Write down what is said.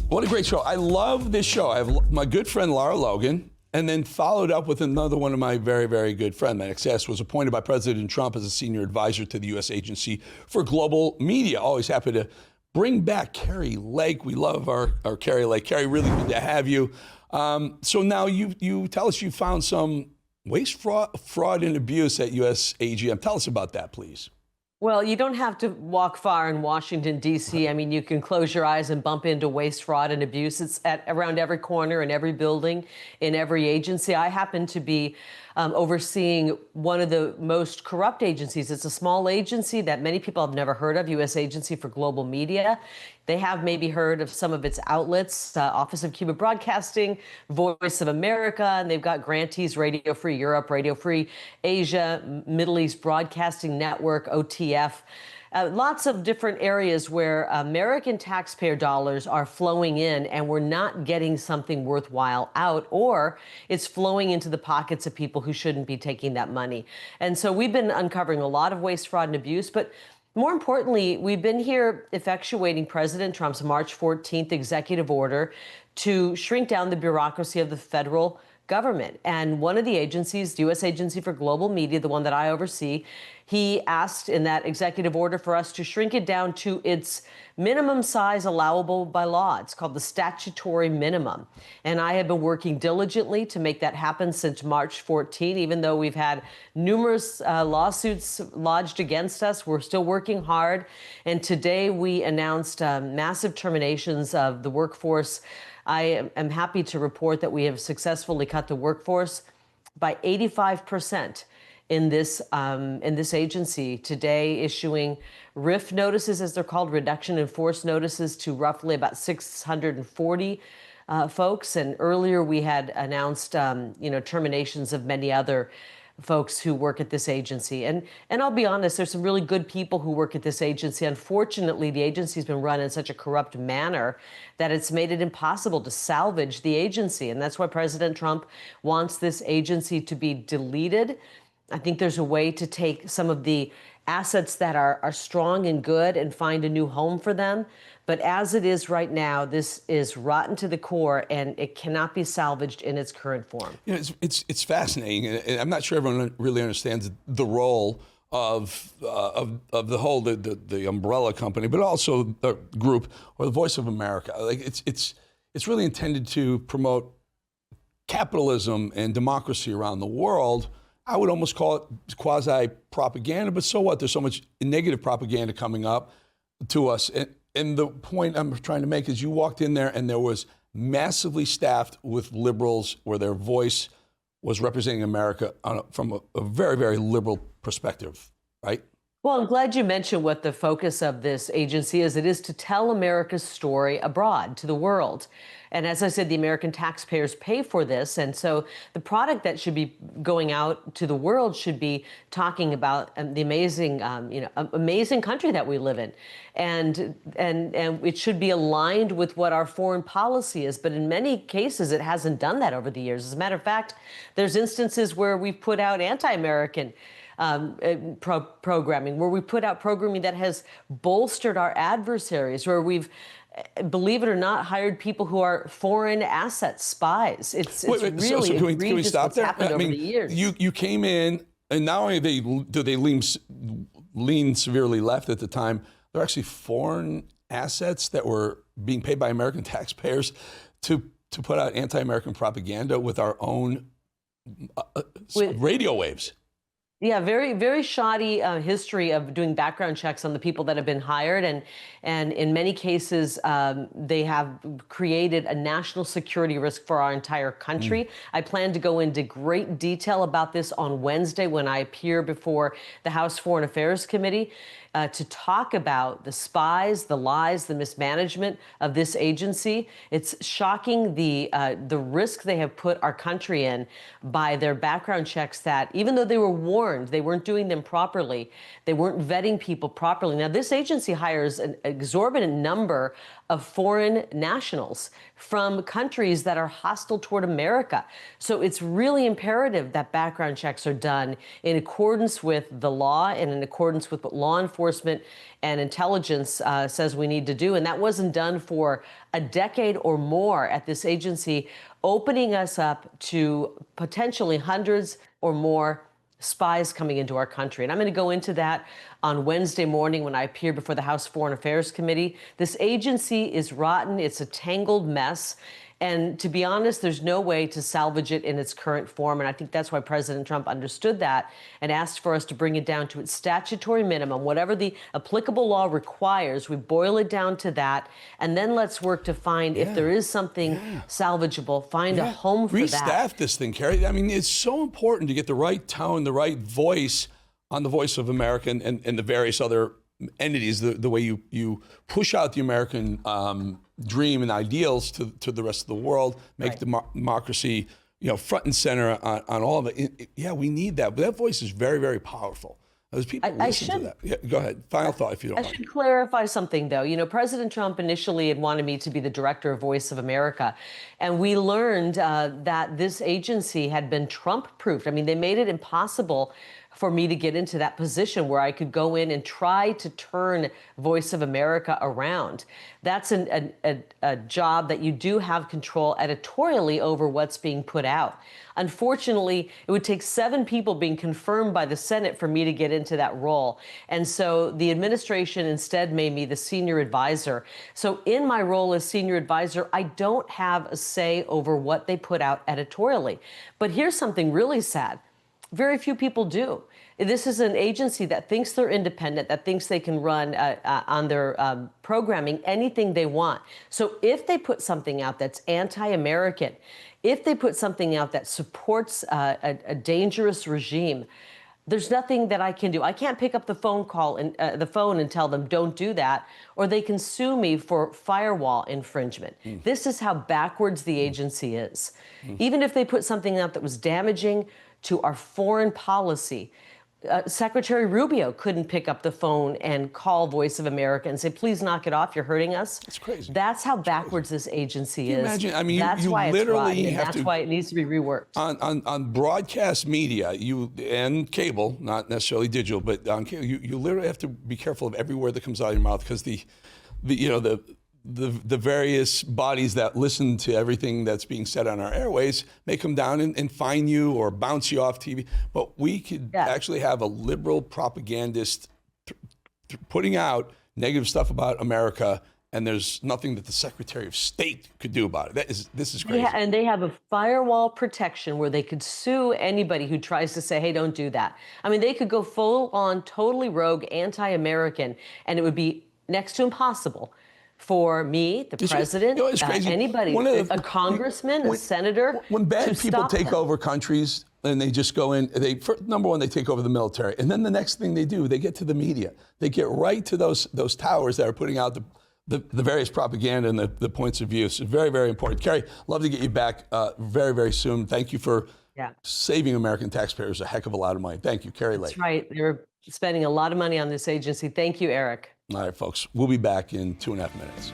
What a great show. I love this show. I have my good friend Lara Logan, and then followed up with another one of my very, very good friends. My next guest was appointed by President Trump as a senior advisor to the U.S. Agency for Global Media. Always happy to bring back Kari Lake. We love our Kari Lake. Kari, really good to have you. So now you tell us you found some waste, fraud, and abuse at U.S. AGM. Tell us about that, please. Well, you don't have to walk far in Washington, D.C. I mean, you can close your eyes and bump into waste, fraud, and abuse. It's around every corner, in every building, in every agency. I happen to be overseeing one of the most corrupt agencies. It's a small agency that many people have never heard of, U.S. Agency for Global Media. They have maybe heard of some of its outlets, Office of Cuban Broadcasting, Voice of America, and they've got grantees, Radio Free Europe, Radio Free Asia, Middle East Broadcasting Network, OTF. Lots of different areas where American taxpayer dollars are flowing in and we're not getting something worthwhile out, or it's flowing into the pockets of people who shouldn't be taking that money. And so we've been uncovering a lot of waste, fraud, and abuse, but more importantly, we've been here effectuating President Trump's March 14th executive order to shrink down the bureaucracy of the federal government. And one of the agencies, the U.S. Agency for Global Media, the one that I oversee, he asked in that executive order for us to shrink it down to its minimum size allowable by law. It's called the statutory minimum. And I have been working diligently to make that happen since March 14, even though we've had numerous lawsuits lodged against us. We're still working hard. And today we announced massive terminations of the workforce. I am happy to report that we have successfully cut the workforce by 85% in this agency today, issuing RIF notices, as they're called, reduction in force notices, to roughly about 640 folks. And earlier we had announced, terminations of many other folks who work at this agency. And I'll be honest, there's some really good people who work at this agency. Unfortunately, the agency's been run in such a corrupt manner that it's made it impossible to salvage the agency. And that's why President Trump wants this agency to be deleted. I think there's a way to take some of the assets that are strong and good and find a new home for them. But as it is right now, this is rotten to the core, and it cannot be salvaged in its current form. You know, it's fascinating, and I'm not sure everyone really understands the role of the whole the umbrella company, but also the group or the Voice of America. Like it's really intended to promote capitalism and democracy around the world. I would almost call it quasi-propaganda, but so what? There's so much negative propaganda coming up to us. And the point I'm trying to make is you walked in there and there was massively staffed with liberals where their voice was representing America from a very, very liberal perspective, right? Well, I'm glad you mentioned what the focus of this agency is. It is to tell America's story abroad to the world. And as I said, the American taxpayers pay for this. And so the product that should be going out to the world should be talking about the amazing, amazing country that we live in. And it should be aligned with what our foreign policy is. But in many cases, it hasn't done that over the years. As a matter of fact, there's instances where we've put out anti-American programming, where we put out programming that has bolstered our adversaries, where we've, believe it or not, hired people who are foreign asset spies. It's really can we stop there? Happened over the years. You came in, and not only do they lean severely left at the time, they're actually foreign assets that were being paid by American taxpayers to put out anti-American propaganda with our own radio waves. Yeah, very, very shoddy history of doing background checks on the people that have been hired. And in many cases, they have created a national security risk for our entire country. I plan to go into great detail about this on Wednesday when I appear before the House Foreign Affairs Committee to talk about the spies, the lies, the mismanagement of this agency. It's shocking the risk they have put our country in by their background checks that, even though they were warned warned. They weren't doing them properly. They weren't vetting people properly. Now, this agency hires an exorbitant number of foreign nationals from countries that are hostile toward America. So it's really imperative that background checks are done in accordance with the law and in accordance with what law enforcement and intelligence says we need to do. And that wasn't done for a decade or more at this agency, opening us up to potentially hundreds or more spies coming into our country. And I'm going to go into that on Wednesday morning when I appear before the House Foreign Affairs Committee. This agency is rotten. It's a tangled mess. And to be honest, there's no way to salvage it in its current form. And I think that's why President Trump understood that and asked for us to bring it down to its statutory minimum. Whatever the applicable law requires, we boil it down to that. And then let's work to find if there is something salvageable, find a home for that. Restaff this thing, Kari. I mean, it's so important to get the right tone, the right voice on the Voice of America and the various other entities, the way you push out the American dream and ideals to the rest of the world, make democracy, front and center on all of it. Yeah, we need that. But that voice is very, very powerful. As people listen to that. Yeah, go ahead. Final thought, if you don't mind. I should clarify something, though. President Trump initially had wanted me to be the director of Voice of America. And we learned that this agency had been Trump-proofed. I mean, they made it impossible for me to get into that position where I could go in and try to turn Voice of America around. That's a job that you do have control editorially over what's being put out. Unfortunately, it would take 7 people being confirmed by the Senate for me to get into that role. And so the administration instead made me the senior advisor. So in my role as senior advisor, I don't have a say over what they put out editorially. But here's something really sad. Very few people do. This is an agency that thinks they're independent, that thinks they can run on their programming anything they want. So if they put something out that's anti-American, if they put something out that supports a dangerous regime, there's nothing that I can do. I can't pick up the phone and tell them don't do that, or they can sue me for firewall infringement. This is how backwards the agency is. Even if they put something out that was damaging to our foreign policy, Secretary Rubio couldn't pick up the phone and call Voice of America and say, please knock it off, you're hurting us. That's crazy. That's how backwards this agency is. Imagine, I mean, that's you why literally it's rotten, and that's why it needs to be reworked. On broadcast media, and cable, not necessarily digital, but on cable, you literally have to be careful of every word that comes out of your mouth, because the various bodies that listen to everything that's being said on our airways may come down and fine you or bounce you off TV. But we could actually have a liberal propagandist putting out negative stuff about America, and there's nothing that the Secretary of State could do about it. This is crazy. Yeah, and they have a firewall protection where they could sue anybody who tries to say, hey, don't do that. I mean, they could go full on, totally rogue, anti-American, and it would be next to impossible for me, the president, anybody, a congressman, a senator. When bad people take over countries and they just go in, number one, they take over the military. And then the next thing they do, they get to the media. They get right to those towers that are putting out the various propaganda and the points of view. So very, very important. Kari, love to get you back very, very soon. Thank you for saving American taxpayers a heck of a lot of money. Thank you, Kari Lake. That's right. They're spending a lot of money on this agency. Thank you, Eric. All right, folks. We'll be back in 2.5 minutes.